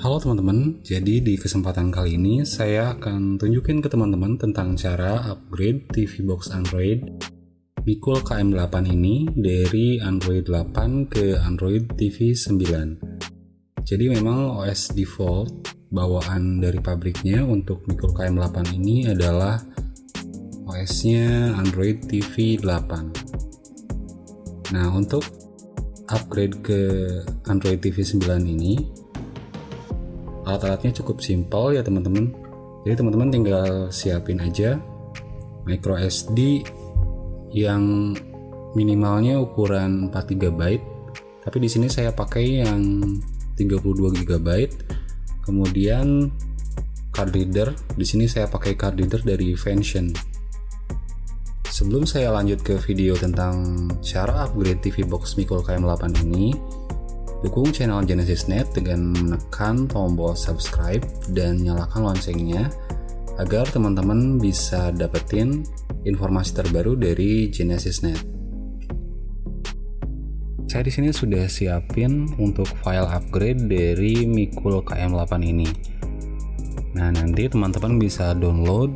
Halo teman-teman, jadi di kesempatan kali ini saya akan tunjukin ke teman-teman tentang cara upgrade TV box Android Mikul KM8 ini dari Android 8 ke Android TV 9. Jadi memang OS default bawaan dari pabriknya untuk Mikul KM8 ini adalah OS-nya Android TV 8. Nah, untuk upgrade ke Android TV 9 ini alat-alatnya cukup simpel ya teman-teman. Jadi teman-teman tinggal siapin aja micro SD yang minimalnya ukuran 4 GB. Tapi di sini saya pakai yang 32 GB. Kemudian card reader, di sini saya pakai card reader dari Vention. Sebelum saya lanjut ke video tentang cara upgrade TV box Mikul KM8 ini, dukung channel GenesisNet dengan menekan tombol subscribe dan nyalakan loncengnya agar teman-teman bisa dapetin informasi terbaru dari GenesisNet. Saya di sini sudah siapin untuk file upgrade dari Mikul KM8 ini. Nah, nanti teman-teman bisa download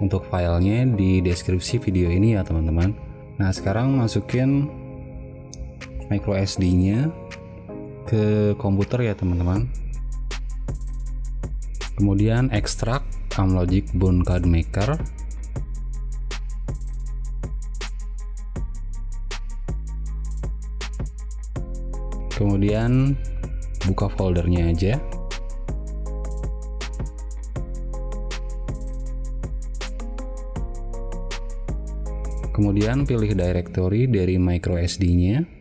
untuk filenya di deskripsi video ini ya teman-teman. Nah, sekarang masukin micro SD-nya ke komputer ya teman-teman. Kemudian ekstrak Amlogic Bone Card Maker. Kemudian buka foldernya aja. Kemudian pilih directory dari micro SD-nya.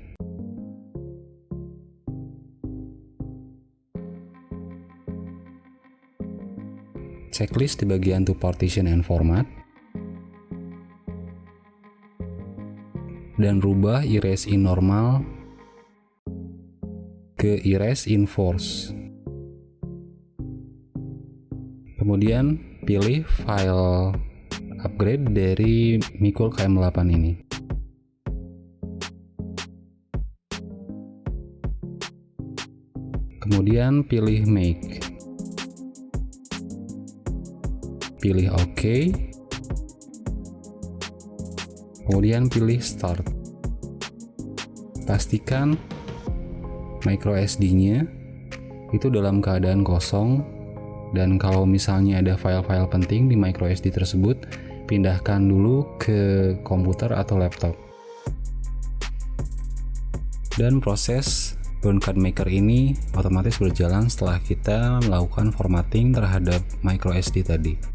Checklist di bagian to partition and format, dan rubah erase in normal ke erase in force. Kemudian pilih file upgrade dari Mikul KM8 ini. Kemudian pilih make. Pilih OK, kemudian pilih Start. Pastikan micro SD-nya itu dalam keadaan kosong, dan kalau misalnya ada file-file penting di micro SD tersebut, pindahkan dulu ke komputer atau laptop. Dan proses Bone Card Maker ini otomatis berjalan setelah kita melakukan formatting terhadap micro SD tadi.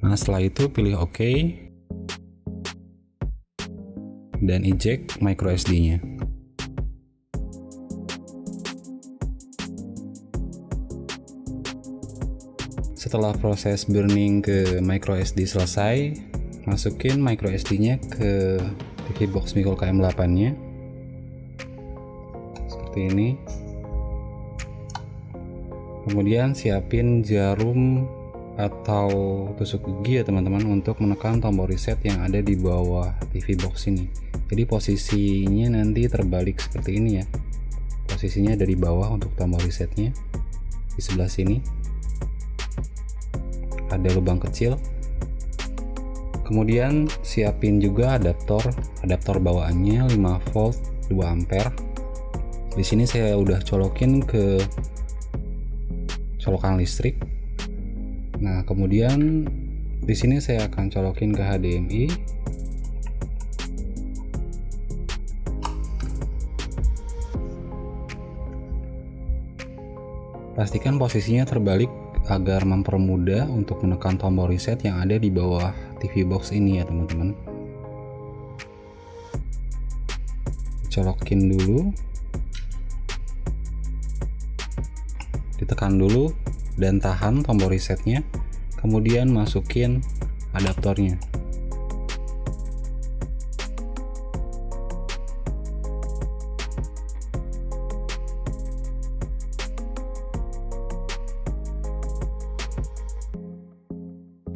Nah, setelah itu pilih OK dan eject micro SD-nya. Setelah proses burning ke micro SD selesai, masukin micro SD-nya ke TV box Mikul KM8-nya seperti ini. Kemudian siapin jarum atau tusuk gigi ya teman-teman untuk menekan tombol reset yang ada di bawah TV box ini. Jadi posisinya nanti terbalik seperti ini ya. Posisinya dari bawah untuk tombol resetnya. Di sebelah sini ada lubang kecil. Kemudian siapin juga adaptor bawaannya 5 volt 2 ampere. Di sini saya udah colokin ke colokan listrik. Nah, kemudian di sini saya akan colokin ke HDMI. Pastikan posisinya terbalik agar mempermudah untuk menekan tombol reset yang ada di bawah TV box ini ya teman-teman. Colokin dulu, ditekan dulu dan tahan tombol resetnya, kemudian masukin adaptornya.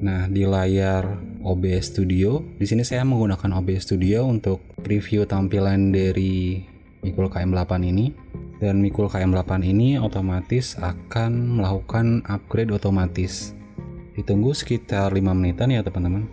Nah, di layar OBS Studio, di sini saya menggunakan OBS Studio untuk review tampilan dari Mikul KM8 ini. Dan Mikul KM8 ini otomatis akan melakukan upgrade otomatis. Ditunggu sekitar 5 menitan ya teman-teman.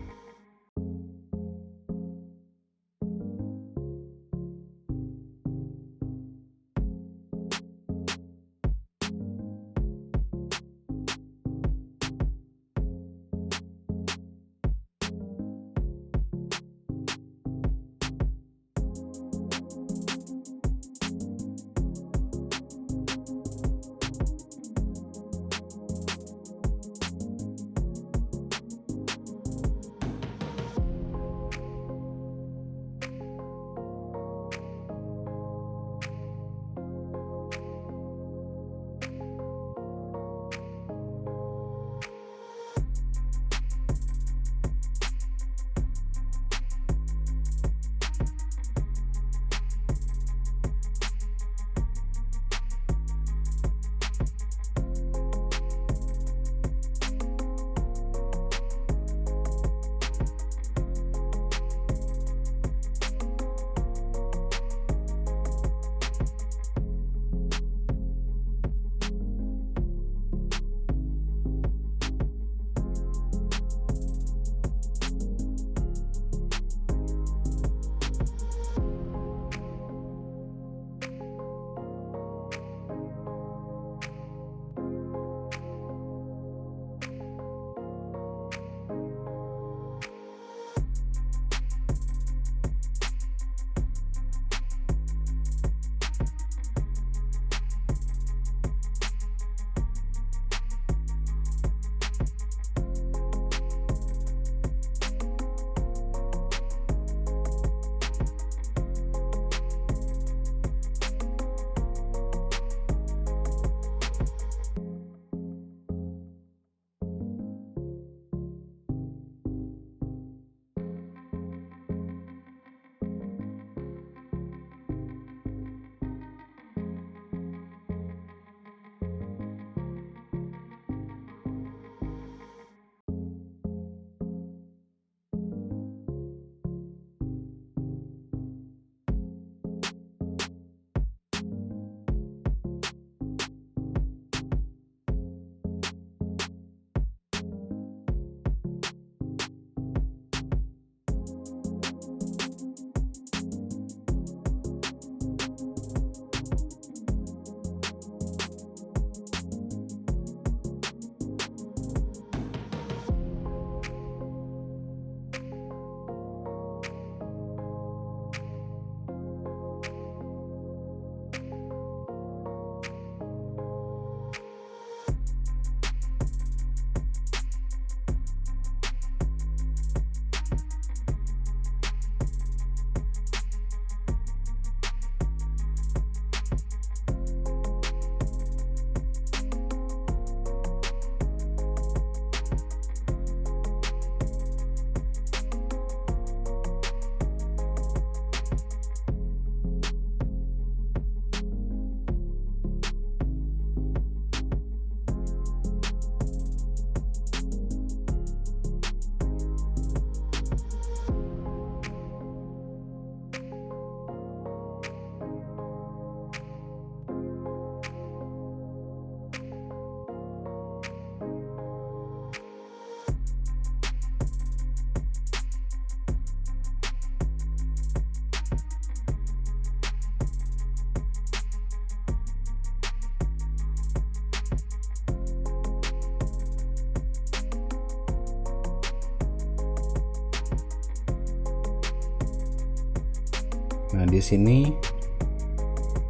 Nah, di sini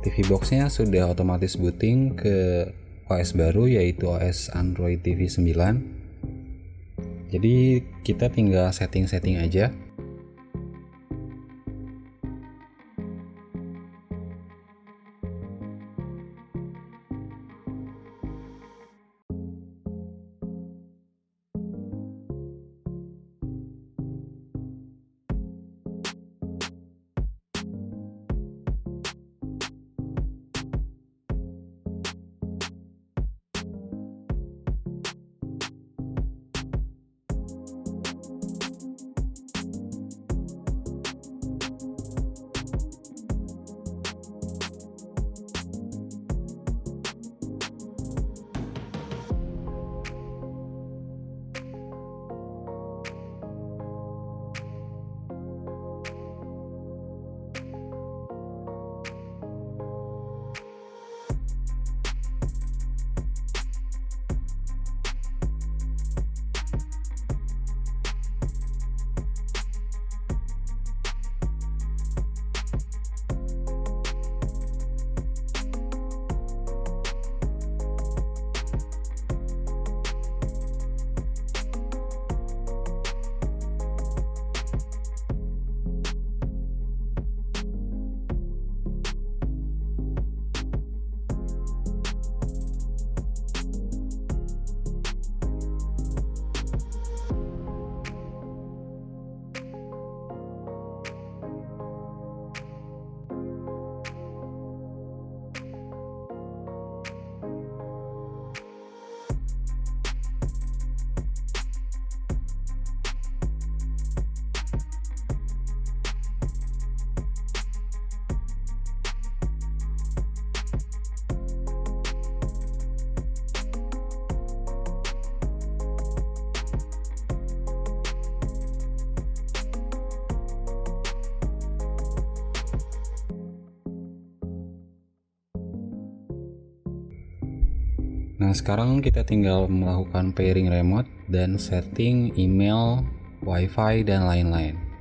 TV box-nya sudah otomatis booting ke OS baru, yaitu OS Android TV 9. Jadi kita tinggal setting-setting aja. Nah, sekarang kita tinggal melakukan pairing remote dan setting email, wifi, dan lain-lain.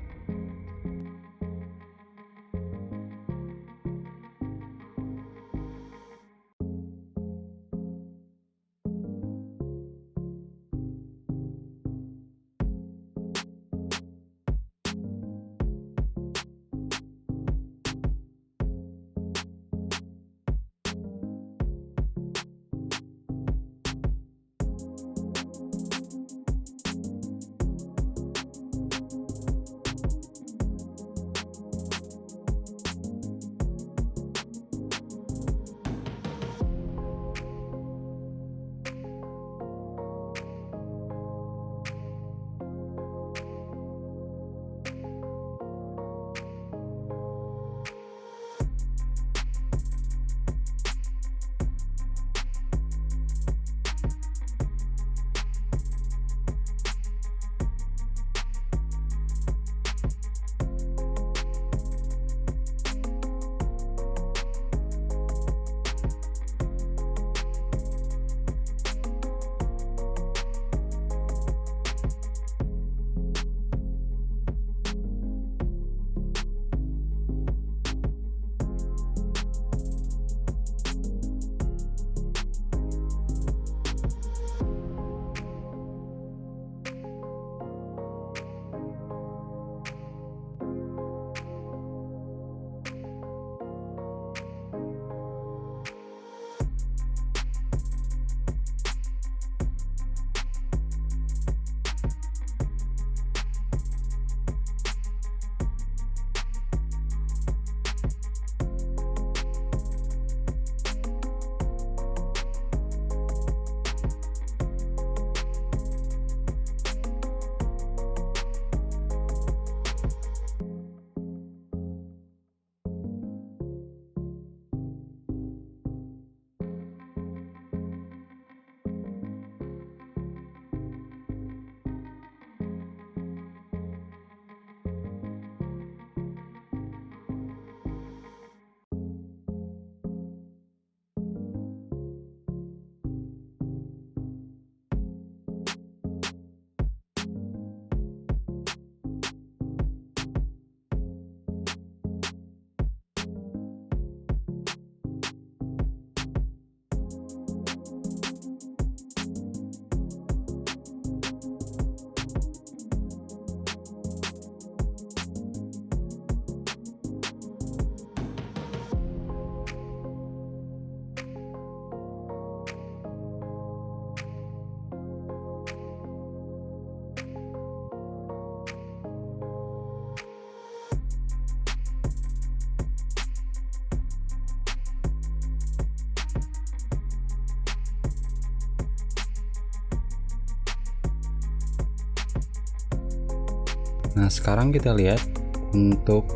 Nah, sekarang kita lihat untuk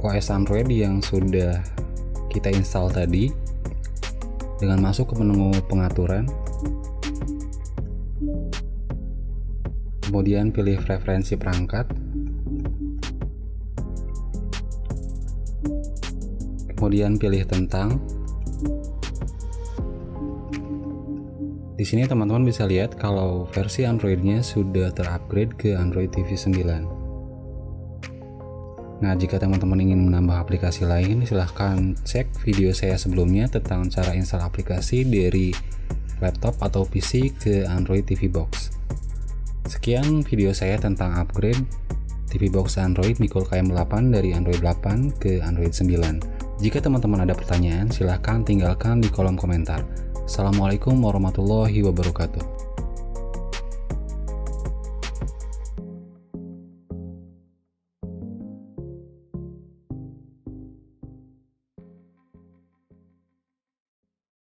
OS Android yang sudah kita install tadi. Dengan masuk ke menu pengaturan, kemudian pilih preferensi perangkat, kemudian pilih tentang. Di sini teman-teman bisa lihat kalau versi Android-nya sudah terupgrade ke Android TV 9. Nah, jika teman-teman ingin menambah aplikasi lain, silahkan cek video saya sebelumnya tentang cara install aplikasi dari laptop atau PC ke Android TV Box. Sekian video saya tentang upgrade TV Box Android Mikul KM8 dari Android 8 ke Android 9. Jika teman-teman ada pertanyaan, silahkan tinggalkan di kolom komentar. Assalamualaikum warahmatullahi wabarakatuh.